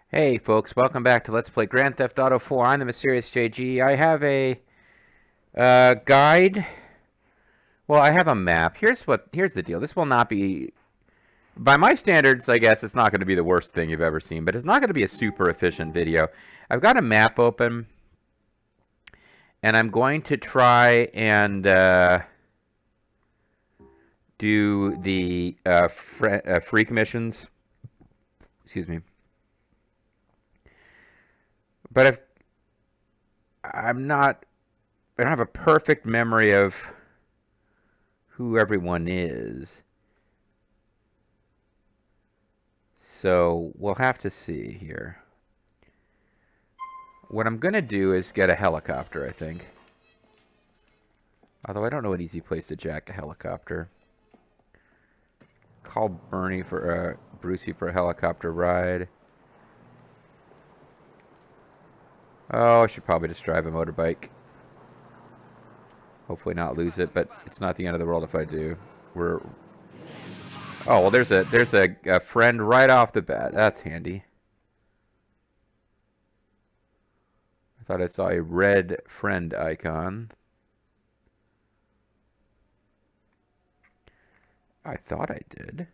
Hey folks, welcome back to Let's Play Grand Theft Auto 4. I'm the Mysterious JG. I have a guide. Well, I have a map. Here's the deal. This will not be, by my standards, I guess it's not going to be the worst thing you've ever seen, but it's not going to be a super efficient video. I've got a map open, and I'm going to try and do the freak missions. Excuse me. But if I'm not, I don't have a perfect memory of who everyone is. So we'll have to see here. What I'm going to do is get a helicopter, I think. Although I don't know an easy place to jack a helicopter. Call Brucey for a helicopter ride. Oh, I should probably just drive a motorbike. Hopefully not lose it, but it's not the end of the world if I do. Oh, well, there's a friend right off the bat. That's handy. I thought I saw a red friend icon. I thought I did.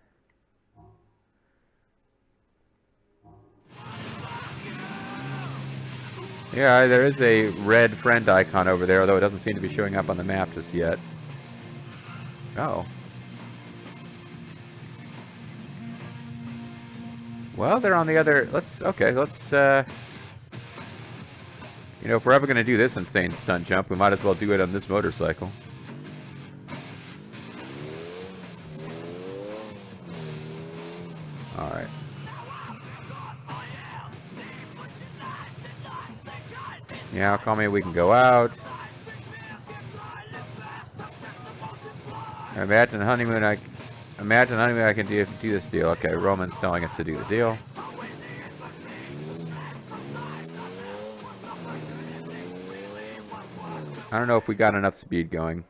Yeah, there is a red friend icon over there, although it doesn't seem to be showing up on the map just yet. Oh. Well, they're on the other... let's... you know, if we're ever going to do this insane stunt jump, we might as well do it on this motorcycle. Alright. Yeah, call me, we can go out. Imagine honeymoon I can do this deal. Okay, Roman's telling us to do the deal. I don't know if we got enough speed going.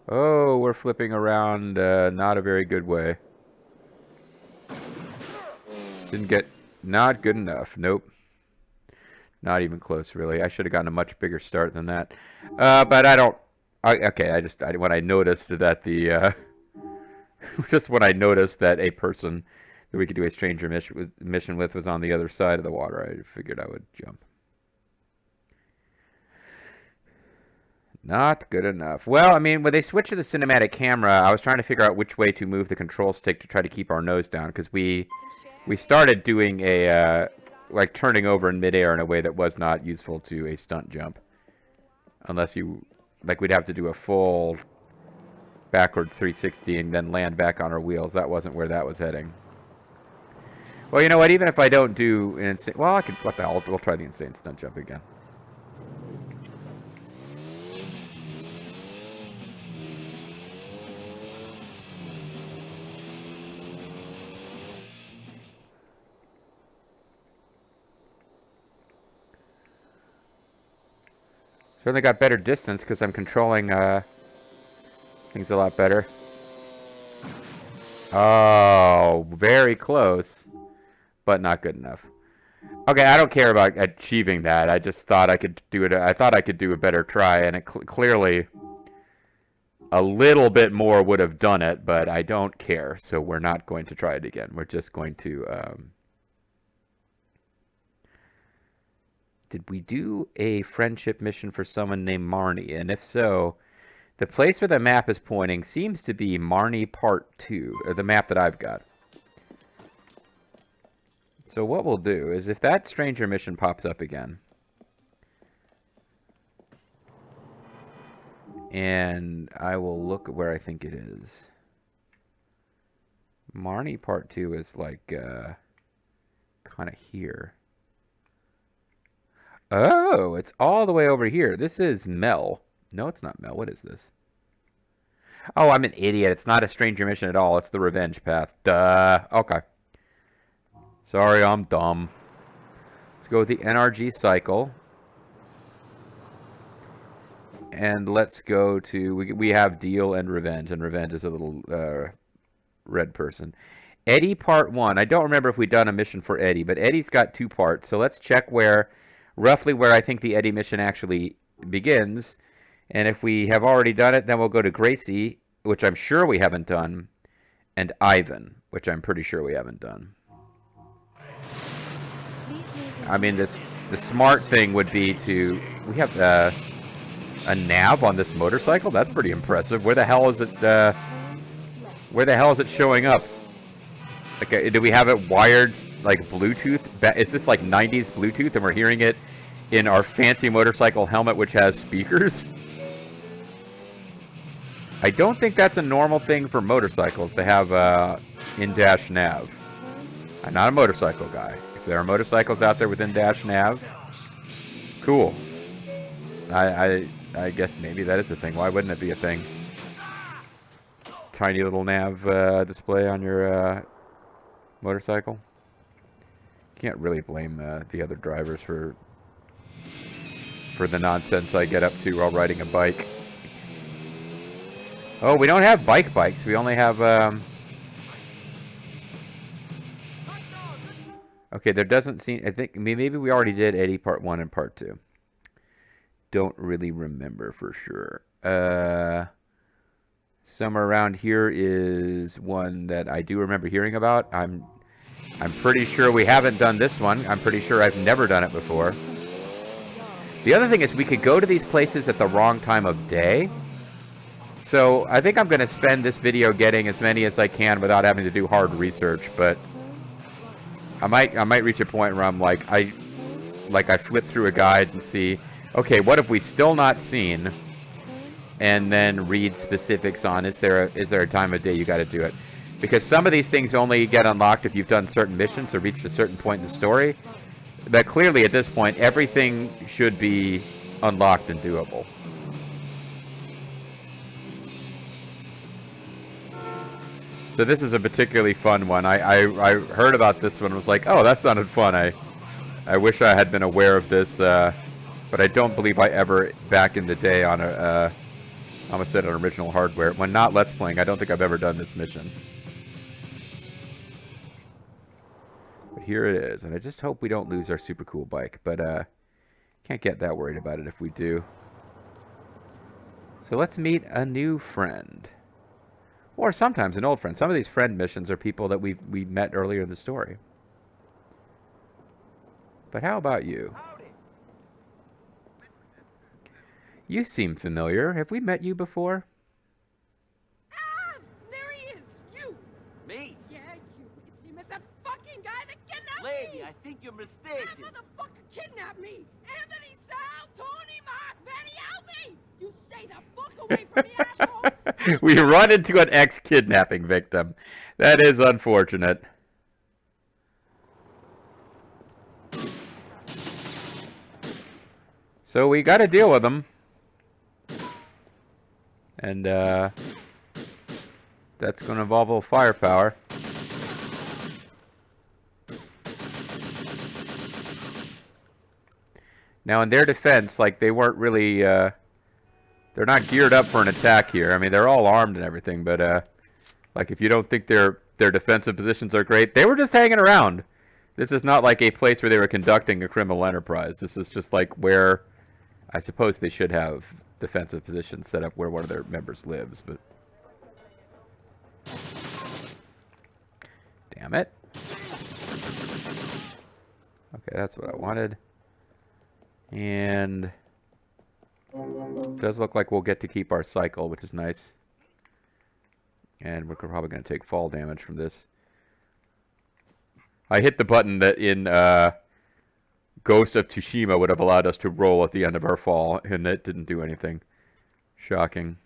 Oh, we're flipping around not a very good way. Didn't get... not good enough. Nope. Not even close, really. I should have gotten a much bigger start than that. But I don't... when I noticed that the... just when I noticed that a person that we could do a stranger mission with was on the other side of the water, I figured I would jump. Not good enough. Well, I mean, when they switched to the cinematic camera, I was trying to figure out which way to move the control stick to try to keep our nose down, because we started doing a, like, turning over in midair in a way that was not useful to a stunt jump. Unless you, like, we'd have to do a full backward 360 and then land back on our wheels. That wasn't where that was heading. Well, you know what? Even if I don't do an insane... well, I could... what the hell? We'll try the insane stunt jump again. Certainly got better distance because I'm controlling things a lot better. Oh, very close, but not good enough. Okay, I don't care about achieving that. I just thought I could do it. I thought I could do a better try, and it clearly a little bit more would have done it, but I don't care, so we're not going to try it again. We're just going to... did we do a friendship mission for someone named Marnie? And if so, the place where the map is pointing seems to be Marnie Part 2, or the map that I've got. So what we'll do is if that stranger mission pops up again, and I will look at where I think it is. Marnie Part 2 is like kind of here. Oh, it's all the way over here. This is Mel. No, it's not Mel. What is this? Oh, I'm an idiot. It's not a stranger mission at all. It's the revenge path. Duh. Okay. Sorry, I'm dumb. Let's go with the NRG cycle. And let's go to... we have deal and revenge. And revenge is a little red person. Eddie Part 1. I don't remember if we've done a mission for Eddie, but Eddie's got 2 parts. So let's check roughly where I think the Eddie mission actually begins. And if we have already done it, then we'll go to Gracie, which I'm sure we haven't done, and Ivan, which I'm pretty sure we haven't done. I mean, the smart thing would be to... We have a nav on this motorcycle? That's pretty impressive. Where the hell is it... where the hell is it showing up? Like, do we have it wired, like, Bluetooth? Is this, like, 90s Bluetooth, and we're hearing it in our fancy motorcycle helmet, which has speakers? I don't think that's a normal thing for motorcycles to have in-dash nav. I'm not a motorcycle guy. If there are motorcycles out there with in-dash nav, cool. I guess maybe that is a thing. Why wouldn't it be a thing? Tiny little nav display on your motorcycle. Can't really blame the other drivers for the nonsense I get up to while riding a bike. Oh, we don't have bikes. We only have... Okay, there doesn't seem... I think maybe we already did Eddie Part 1 and Part 2. Don't really remember for sure. Somewhere around here is one that I do remember hearing about. I'm pretty sure we haven't done this one. I'm pretty sure I've never done it before. The other thing is we could go to these places at the wrong time of day. So I think I'm going to spend this video getting as many as I can without having to do hard research. But I might reach a point where I'm like I flip through a guide and see, okay, what have we still not seen? And then read specifics on is there a time of day you got to do it? Because some of these things only get unlocked if you've done certain missions or reached a certain point in the story. But clearly at this point, everything should be unlocked and doable. So this is a particularly fun one. I heard about this one and was like, oh, that sounded fun. I wish I had been aware of this, but I don't believe I ever, back in the day on a, I almost said on original hardware, when not Let's Playing, I don't think I've ever done this mission. But here it is, and I just hope we don't lose our super cool bike, but can't get that worried about it if we do. So let's meet a new friend. Or sometimes an old friend. Some of these friend missions are people that we met earlier in the story. But how about you? You seem familiar. Have we met you before? Ah! There he is! You! Me? Yeah, you. It's him. It's that fucking guy that kidnapped me! Lady, I think you're mistaken. That motherfucker kidnapped me! Anthony, Sal, Tony, Mark, Benny, help me! You stay the fuck away from me, asshole! We run into an ex-kidnapping victim. That is unfortunate. So we got to deal with them. And that's going to involve a little firepower. Now, in their defense, like, they weren't really... they're not geared up for an attack here. I mean, they're all armed and everything, but like, if you don't think their defensive positions are great, they were just hanging around. This is not like a place where they were conducting a criminal enterprise. This is just like where I suppose they should have defensive positions set up where one of their members lives, but damn it. Okay, that's what I wanted. And it does look like we'll get to keep our cycle, which is nice. And we're probably going to take fall damage from this. I hit the button that in Ghost of Tsushima would have allowed us to roll at the end of our fall, and it didn't do anything. Shocking.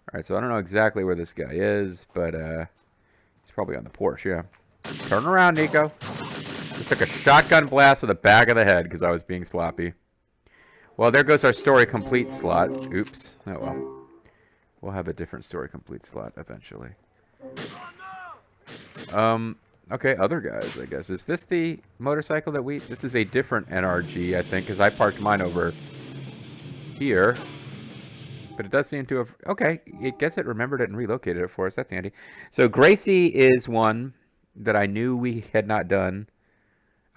Alright, so I don't know exactly where this guy is, but he's probably on the Porsche, yeah. Turn around, Nico. Just took a shotgun blast to the back of the head because I was being sloppy. Well, there goes our story complete slot. Oops. Oh, well. We'll have a different story complete slot eventually. Okay, other guys, I guess. Is this the motorcycle that we... This is a different NRG, I think, because I parked mine over here. But it does seem to have... Okay, I guess it remembered it and relocated it for us. That's handy. So Gracie is one that I knew we had not done.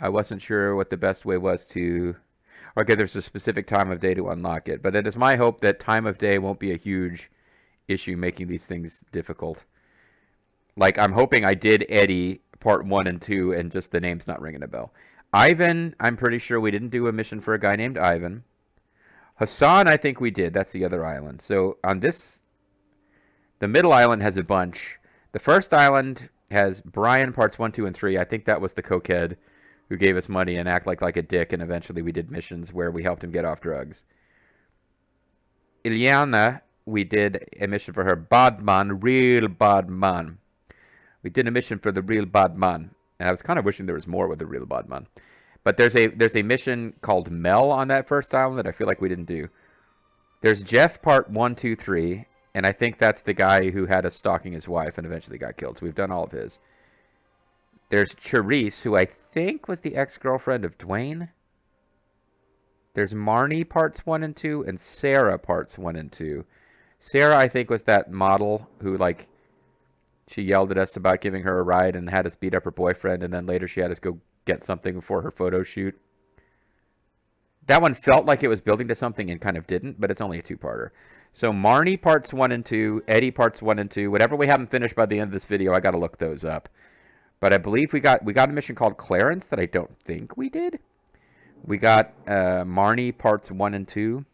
I wasn't sure what the best way was to... Okay, there's a specific time of day to unlock it. But it is my hope that time of day won't be a huge issue making these things difficult. Like, I'm hoping I did Eddie part 1 and 2 and just the name's not ringing a bell. Ivan, I'm pretty sure we didn't do a mission for a guy named Ivan. Hassan, I think we did. That's the other island. So on this, the middle island has a bunch. The first island has Brian parts 1, 2, and 3. I think that was the cokehead who gave us money and act like a dick, and eventually we did missions where we helped him get off drugs. Ilyana, we did a mission for her. Badman, real Badman. We did a mission for the real Badman. And I was kind of wishing there was more with the real Badman. But there's a mission called Mel on that first island that I feel like we didn't do. There's Jeff part 1, 2, 3. And I think that's the guy who had us stalking his wife and eventually got killed. So we've done all of his. There's Charisse, who I think was the ex-girlfriend of Dwayne. There's Marnie parts 1 and 2. And Sarah parts 1 and 2. Sarah, I think, was that model who, like, she yelled at us about giving her a ride and had us beat up her boyfriend. And then later she had us go get something for her photo shoot. That one felt like it was building to something and kind of didn't, but it's only a two-parter. So Marnie parts 1 and 2, Eddie parts 1 and 2. Whatever we haven't finished by the end of this video, I got to look those up. But I believe we got a mission called Clarence that I don't think we did. We got Marnie parts 1 and 2,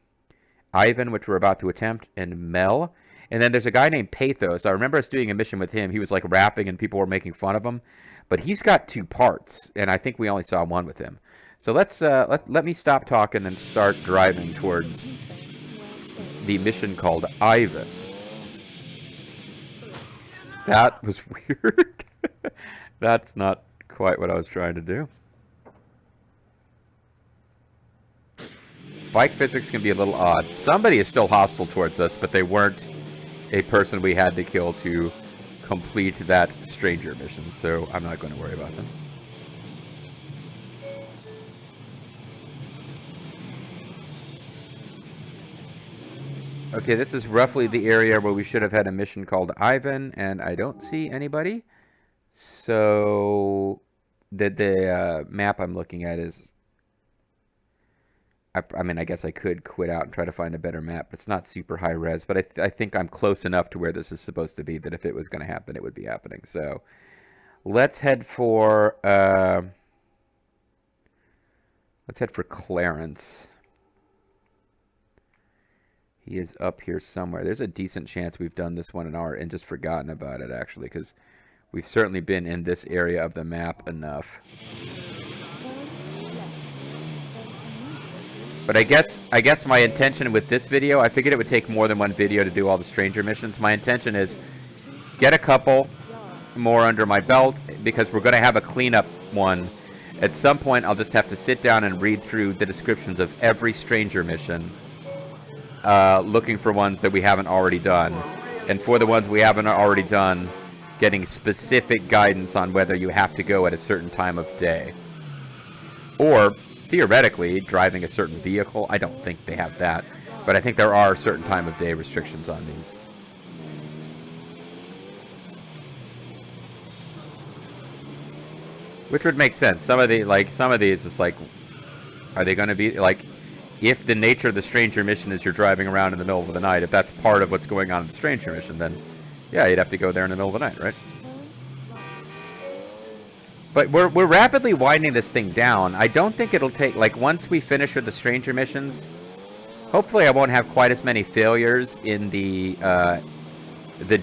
Ivan, which we're about to attempt, and Mel. And then there's a guy named Pathos. I remember us doing a mission with him. He was like rapping and people were making fun of him. But he's got 2 parts, and I think we only saw 1 with him. So let's let me stop talking and start driving towards the mission called Ivan. That was weird. That's not quite what I was trying to do. Bike physics can be a little odd. Somebody is still hostile towards us, but they weren't a person we had to kill to complete that stranger mission, so I'm not going to worry about them. Okay, this is roughly the area where we should have had a mission called Ivan, and I don't see anybody. So the map I'm looking at is... I mean, I guess I could quit out and try to find a better map. It's not super high res, but I think I'm close enough to where this is supposed to be that if it was going to happen, it would be happening. So let's head for Clarence. He is up here somewhere. There's a decent chance we've done this one and just forgotten about it, actually, because we've certainly been in this area of the map enough. But I guess my intention with this video, I figured it would take more than one video to do all the stranger missions. My intention is get a couple more under my belt because we're going to have a cleanup one. At some point, I'll just have to sit down and read through the descriptions of every stranger mission, looking for ones that we haven't already done. And for the ones we haven't already done, getting specific guidance on whether you have to go at a certain time of day. Or... theoretically, driving a certain vehicle. I don't think they have that, but I think there are certain time of day restrictions on these. Which would make sense. Some of these, it's like, are they going to be, like, if the nature of the stranger mission is you're driving around in the middle of the night, if that's part of what's going on in the stranger mission, then, yeah, you'd have to go there in the middle of the night, right? But we're rapidly winding this thing down. I don't think it'll take, like, once we finish with the stranger missions, hopefully I won't have quite as many failures in the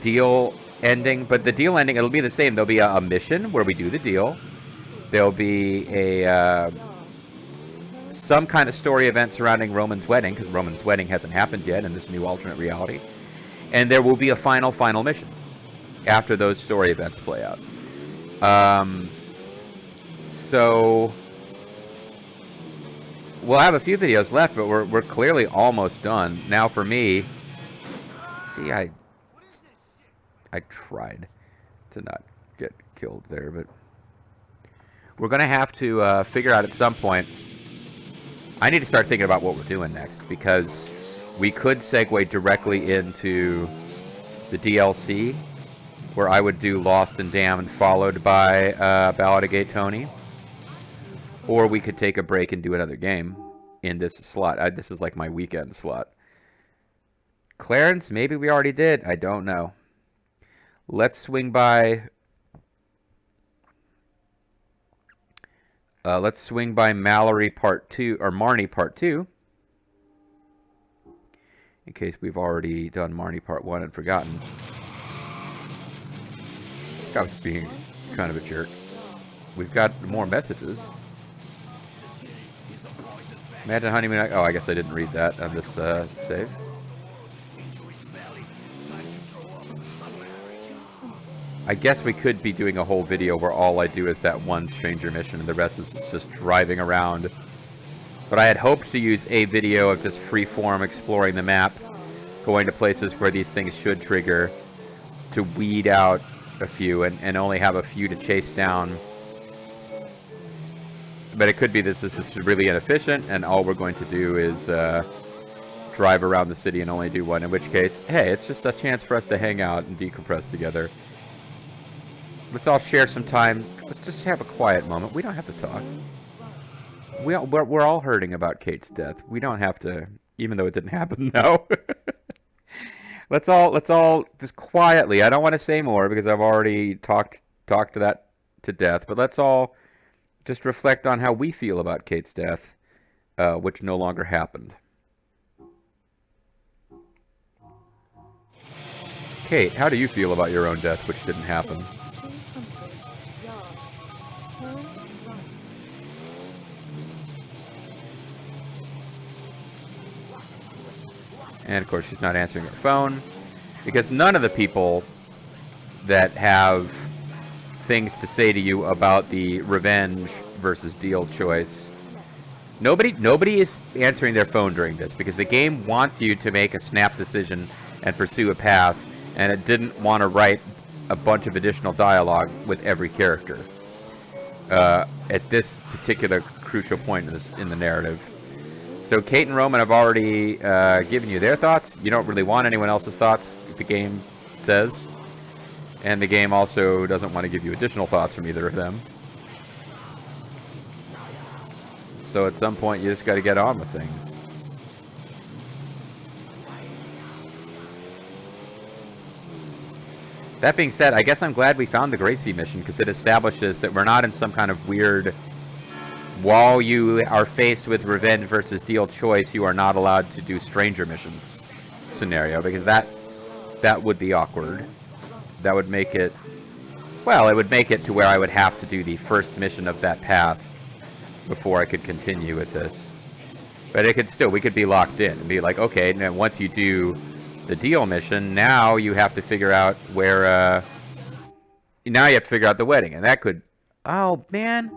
deal ending. But the deal ending, it'll be the same. There'll be a mission where we do the deal. There'll be a some kind of story event surrounding Roman's wedding, because Roman's wedding hasn't happened yet in this new alternate reality. And there will be a final mission after those story events play out. So we'll have a few videos left, but we're clearly almost done. Now for me, see, I tried to not get killed there, but we're going to have to figure out at some point. I need to start thinking about what we're doing next, because we could segue directly into the DLC, where I would do Lost and Damned followed by Ballad of Gay Tony. Or we could take a break and do another game in this slot. This is like my weekend slot. Clarence, maybe we already did. I don't know. Let's swing by... let's swing by Mallory Part 2, or Marnie Part 2. In case we've already done Marnie Part 1 and forgotten. I was being kind of a jerk. We've got more messages. Imagine honeymoon... Oh, I guess I didn't read that on this save. I guess we could be doing a whole video where all I do is that one stranger mission and the rest is just driving around. But I had hoped to use a video of just freeform exploring the map, going to places where these things should trigger, to weed out a few and only have a few to chase down. But it could be this is really inefficient and all we're going to do is drive around the city and only do one, in which case, hey, it's just a chance for us to hang out and decompress together. Let's all share some time. Let's just have a quiet moment. We don't have to talk. We're all hurting about Kate's death. We don't have to, even though it didn't happen. No. let's all just quietly. I don't want to say more because I've already talked to that to death. But let's all just reflect on how we feel about Kate's death, which no longer happened. Kate, how do you feel about your own death, which didn't happen? And of course she's not answering her phone, because none of the people that have things to say to you about the revenge versus deal choice, nobody is answering their phone during this, because the game wants you to make a snap decision and pursue a path, and it didn't want to write a bunch of additional dialogue with every character at this particular crucial point in the narrative. So Kate and Roman have already given you their thoughts. You don't really want anyone else's thoughts, the game says. And the game also doesn't want to give you additional thoughts from either of them. So at some point you just got to get on with things. That being said, I guess I'm glad we found the Gracie mission, because it establishes that we're not in some kind of weird... While you are faced with revenge versus deal choice, you are not allowed to do stranger missions scenario, because that would be awkward. That would make it... Well, it would make it to where I would have to do the first mission of that path before I could continue with this. But it could still... We could be locked in and be like, okay, now once you do the deal mission, now you have to figure out where... Now you have to figure out the wedding, and that could... Oh, man...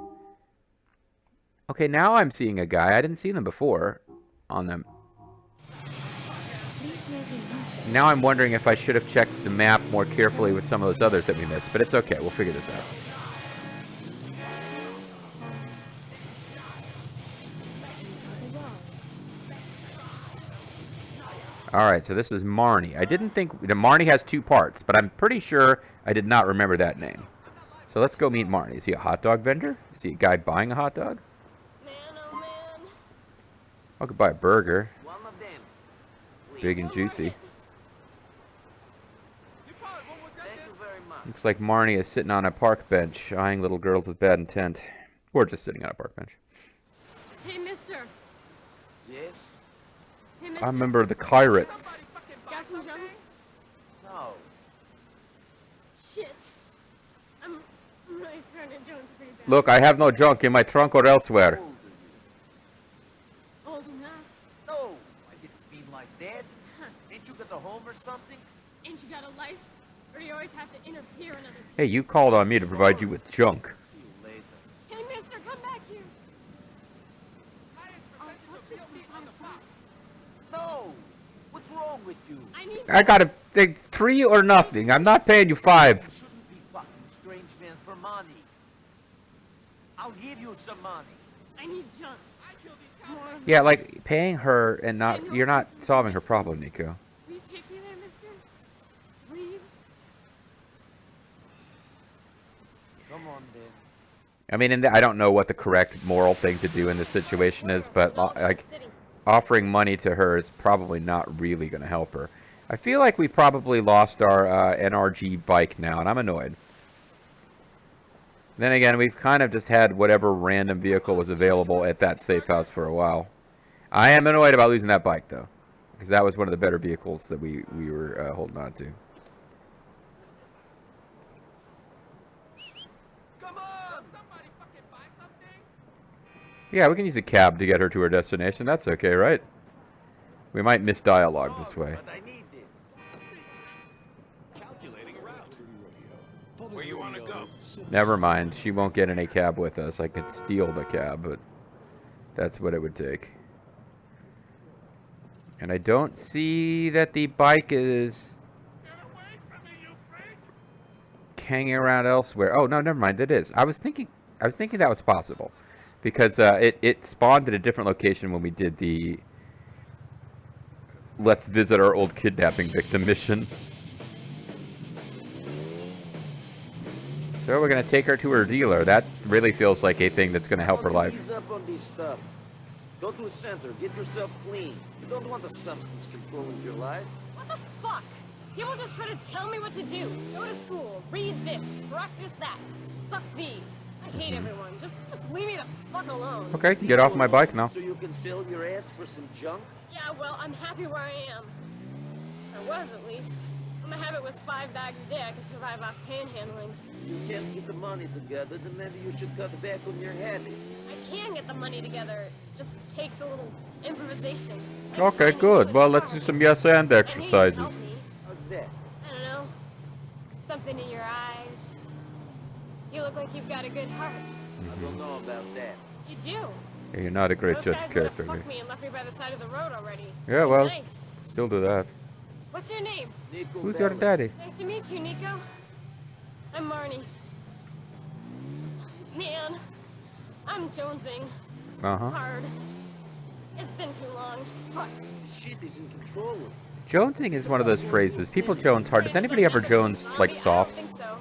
Okay, now I'm seeing a guy. I didn't see them before on them. Now I'm wondering if I should have checked the map more carefully with some of those others that we missed. But it's okay. We'll figure this out. Alright, so this is Marnie. I didn't think... Marnie has two parts, but I'm pretty sure I did not remember that name. So let's go meet Marnie. Is he a hot dog vendor? Is he a guy buying a hot dog? I could buy a burger. Big and juicy. Looks like Marnie is sitting on a park bench, eyeing little girls with bad intent. Or just sitting on a park bench. Hey, mister. Yes? Hey, mister. I'm a member of the Pirates. Got some junk? No. Shit. I'm really starting to jones pretty bad. Look, I have no junk in my trunk or elsewhere. Old enough. No, I didn't mean like that. Ain't you got a home or something? Ain't you got a life? Or do you always have to interfere in other people? Hey, you called on me to provide you with junk. See you later. Hey, mister, come back here. I'll put you on the box. No! What's wrong with you? I need... I gotta take 3 or nothing. I'm not paying you 5. You shouldn't be fucking strange man for money. I'll give you some money. I need junk. Yeah, like paying her and not you're not solving her problem, Nico. Will you take me there, mister? Please? Come on, then. I mean, I don't know what the correct moral thing to do in this situation is, but like offering money to her is probably not really going to help her. I feel like we probably lost our NRG bike now, and I'm annoyed. Then again, we've kind of just had whatever random vehicle was available at that safe house for a while. I am annoyed about losing that bike, though, because that was one of the better vehicles that we were holding on to. Come on! Somebody fucking buy something? Yeah, we can use a cab to get her to her destination. That's okay, right? We might miss dialogue this way. But I need this. Calculating a route. Where you want to go? Never mind. She won't get in a cab with us. I could steal the cab, but that's what it would take. And I don't see that the bike is hanging around elsewhere. Oh, no, never mind. It is. I was thinking that was possible. Because it spawned at a different location when we did the let's visit our old kidnapping victim mission. So we're going to take her to her dealer. That really feels like a thing that's going to help her life. Ease up on this stuff. Go to a center, get yourself clean. You don't want the substance controlling your life. What the fuck? People just try to tell me what to do. Go to school, read this, practice that, suck these. I hate everyone. Just leave me the fuck alone. Okay, get off my bike now. So you can sell your ass for some junk? Yeah, well, I'm happy where I am. I was, at least. My habit was 5 bags a day. I could survive off panhandling. You can't get the money together, then maybe you should cut back on your habit. I can get the money together. It just takes a little improvisation. Like Okay, finding good. good Well, let's do guitar. some yes and I need you to exercises. help me. How's that? I don't know. Something in your eyes. You look like you've got a good heart. I don't know about that. You do. Yeah, you're not a great Those judge guys of would have character. fucked Lee. me and left me by the side of the road already. Yeah, well, Nice. still do that. What's your name? Nico Who's your Bellic. daddy? Nice to meet you, Nico. I'm Marnie. Man, I'm jonesing. Uh-huh. Hard. It's been too long. Fuck. Shit is in control. Jonesing is one of those phrases. People jones hard. Does anybody ever jones, like, soft? I don't think so.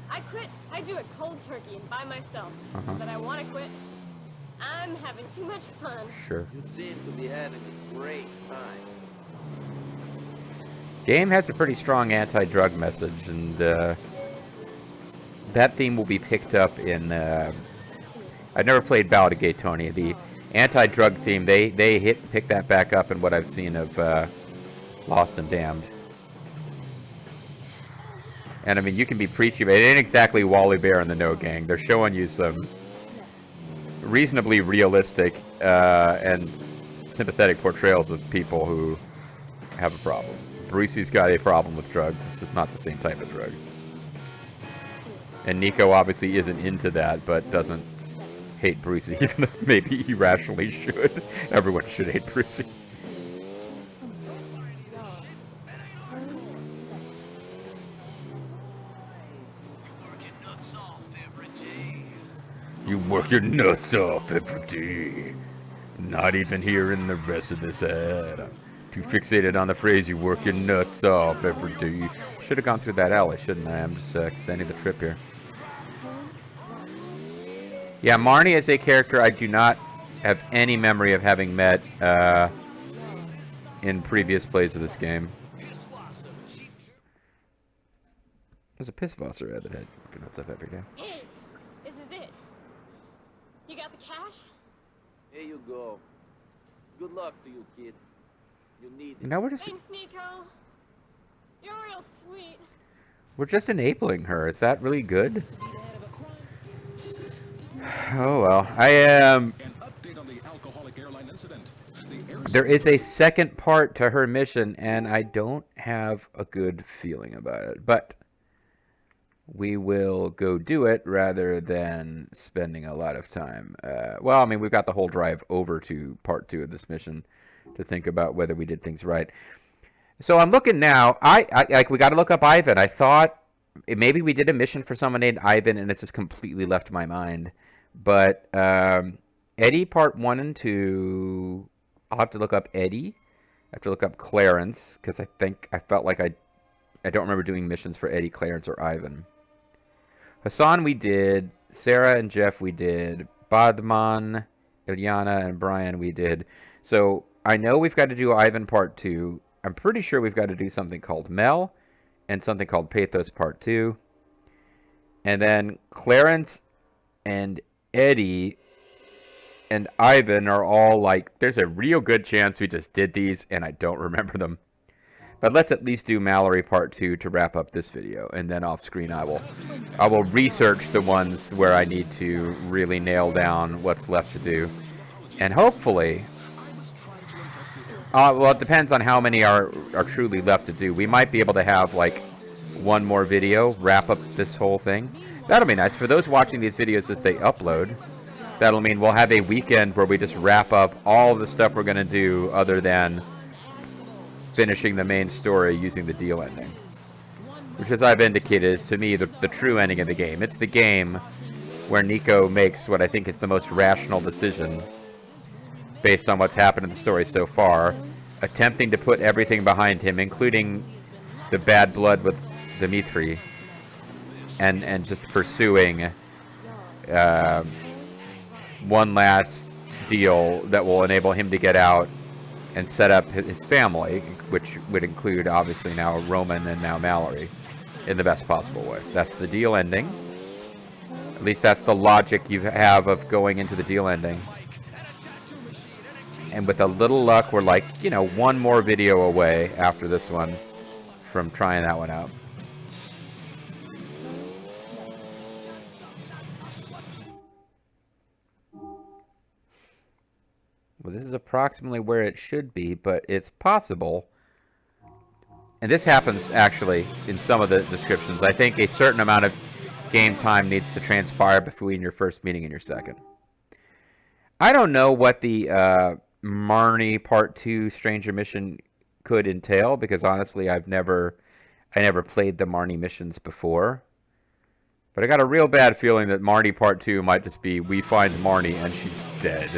I quit. I do it cold turkey and by myself. Uh-huh. But I want to quit. I'm having too much fun. Sure. You seem to be having a great time. Game has a pretty strong anti-drug message, and that theme will be picked up in... I've never played Ballad of Gay Tony. The anti-drug theme, they pick that back up in what I've seen of Lost and Damned. And I mean, you can be preachy, but it ain't exactly Wally Bear and the No Gang. They're showing you some reasonably realistic and sympathetic portrayals of people who have a problem. Brucey's got a problem with drugs. It's just not the same type of drugs. And Nico obviously isn't into that, but doesn't hate Brucey, even though maybe he rationally should. Everyone should hate Brucey. You work your nuts off every day. Not even hearing the rest of this ad. I'm too fixated on the phrase, you work your nuts off every day. Should have gone through that alley, shouldn't I? I'm just extending the trip here. Yeah, Marnie is a character I do not have any memory of having met in previous plays of this game. There's a Pisswasser ad that had working nuts off every day. Hey, this is it. You got the cash? Here you go. Good luck to you, kid. You need it. You know, we're just Thanks, Nico. You're real sweet. enabling her. Is that really good? Oh well. I am. An update on the alcoholic airline incident. There is a second part to her mission, and I don't have a good feeling about it. But we will go do it rather than spending a lot of time. Well, I mean, we've got the whole drive over to part 2 of this mission to think about whether we did things right. So I'm looking now. I like, we got to look up Ivan. I thought maybe we did a mission for someone named Ivan, and it's just completely left my mind. But Eddie Part 1 and 2. I'll have to look up Eddie. I have to look up Clarence, because I felt like I don't remember doing missions for Eddie, Clarence, or Ivan. Hassan we did. Sarah and Jeff we did. Badman, Ilyana, and Brian we did. So I know we've got to do Ivan Part 2. I'm pretty sure we've got to do something called Mel and something called Pathos Part 2. And then Clarence and Eddie and Ivan are all like, there's a real good chance we just did these and I don't remember them. But let's at least do Mallory Part 2 to wrap up this video, and then off screen I will research the ones where I need to really nail down what's left to do. And hopefully, well, it depends on how many are truly left to do. We might be able to have like one more video, wrap up this whole thing. That'll be nice. For those watching these videos as they upload, that'll mean we'll have a weekend where we just wrap up all the stuff we're going to do other than finishing the main story using the deal ending. Which, as I've indicated, is to me the true ending of the game. It's the game where Nico makes what I think is the most rational decision based on what's happened in the story so far, attempting to put everything behind him, including the bad blood with Dmitri, and just pursuing one last deal that will enable him to get out and set up his family, which would include, obviously, now Roman and now Mallory, in the best possible way. That's the deal ending. At least that's the logic you have of going into the deal ending. And with a little luck, we're like, you know, one more video away after this one from trying that one out. Well, this is approximately where it should be, but it's possible. And this happens, actually, in some of the descriptions. I think a certain amount of game time needs to transpire between your first meeting and your second. I don't know what the Marnie Part 2 Stranger Mission could entail, because honestly, I never played the Marnie missions before. But I got a real bad feeling that Marnie Part 2 might just be, we find Marnie and she's dead.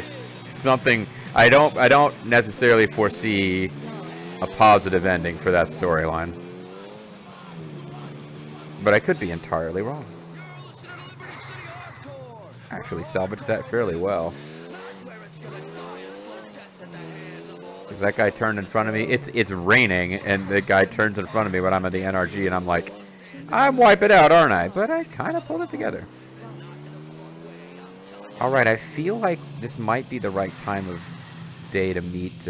Something I don't necessarily foresee a positive ending for that storyline, but I could be entirely wrong. Actually salvaged that fairly well. If that guy turned in front of me, it's raining, and the guy turns in front of me when I'm at the NRG, and I'm like, I'm wiping out, aren't I? But I kind of pulled it together. Alright, I feel like this might be the right time of day to meet,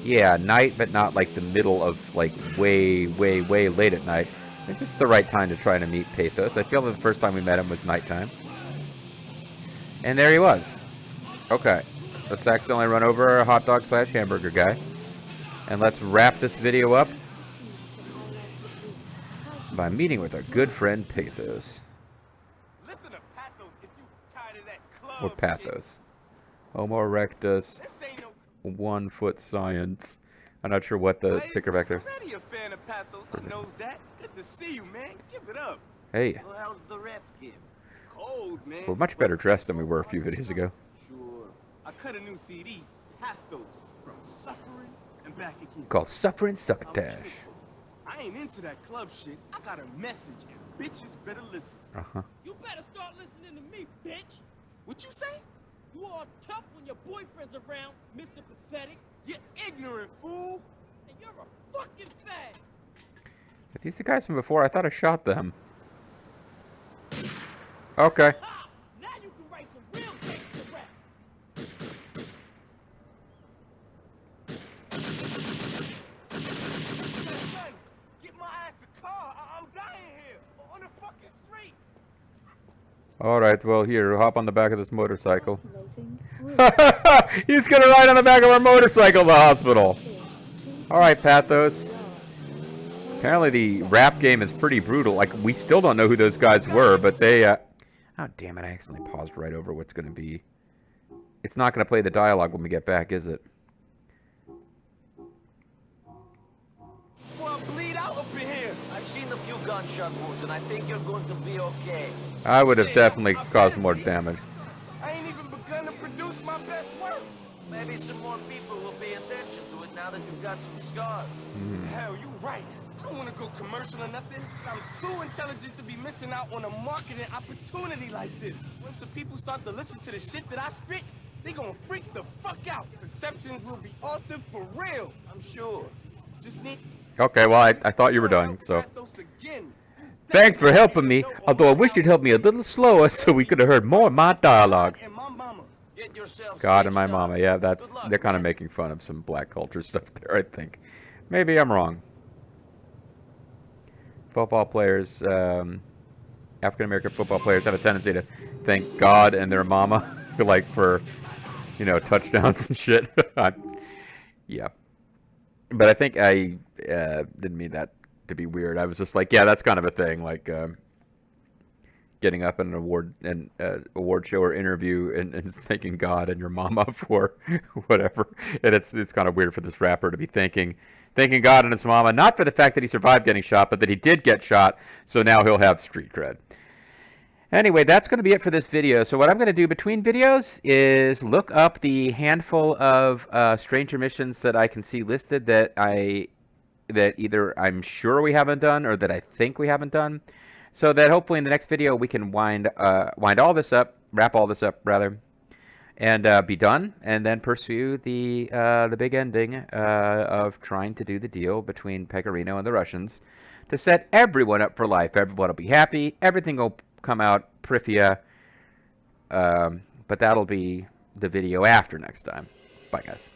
yeah, night, but not like the middle of, like, way late at night. It's just the right time to try to meet Pathos. I feel that the first time we met him was nighttime. And there he was. Okay, let's accidentally run over a hot dog / hamburger guy. And let's wrap this video up by meeting with our good friend Pathos. Or Pathos. Homo erectus. 1 foot science. I'm not sure what the ticker back there. Already a fan of Pathos, I knows that. Good to see you, man. Give it up. Hey. Well, how's the rap game? Cold, man. We're much better dressed than we were a few videos ago. Sure. I cut a new CD, Pathos, from Suffering and Back Again. Called Suffering Succotash. I ain't into that club shit. I got a message, and bitches better listen. Uh-huh. You better start listening to me, bitch. What you say? You all tough when your boyfriend's around, Mr. Pathetic. You ignorant fool. And you're a fucking fag. Are these the guys from before? I thought I shot them. Okay. Ha! Now you can write some real gangster raps. Son, get my ass a car. I'm dying here. On the fucking street. Alright, well, here, hop on the back of this motorcycle. He's gonna ride on the back of our motorcycle to the hospital. Alright, Pathos. Apparently the rap game is pretty brutal. Like, we still don't know who those guys were, but they, oh, damn it, I accidentally paused right over what's gonna be. It's not gonna play the dialogue when we get back, is it? Before I bleed out up in here. I've seen a few gunshot wounds, and I think you're going to be okay. I would have definitely caused more damage. I ain't even got some scars. Hell, you right. I don't want to go commercial or nothing. I'm too intelligent to be missing out on a marketing opportunity like this. Once the people start to listen to the shit that I spit, they gonna freak the fuck out. Perceptions will be altered for real. I'm sure. Just need... Okay, well, I thought you were done, so. Thanks for helping me, although I wish you'd help me a little slower so we could have heard more of my dialogue. And my mama. Get yourself God and my stitched up. mama, yeah, that's, Good luck, they're kind of man. making fun of some black culture stuff there, I think. Maybe I'm wrong. Football players, African-American football players have a tendency to thank God and their mama, like, for, you know, touchdowns and shit. Yeah. But I think I didn't mean that to be weird. I was just like, yeah, that's kind of a thing, like getting up in an award show or interview and thanking God and your mama for whatever. And it's kind of weird for this rapper to be thanking God and his mama, not for the fact that he survived getting shot, but that he did get shot, so now he'll have street cred. Anyway, that's going to be it for this video. So what I'm going to do between videos is look up the handful of stranger missions that I can see listed that either I'm sure we haven't done or that I think we haven't done, so that hopefully in the next video we can wind all this up, wrap all this up rather, and be done, and then pursue the big ending of trying to do the deal between Pecorino and the Russians to set everyone up for life. Everyone will be happy. Everything will come out Prifia, but that'll be the video after next time. Bye, guys.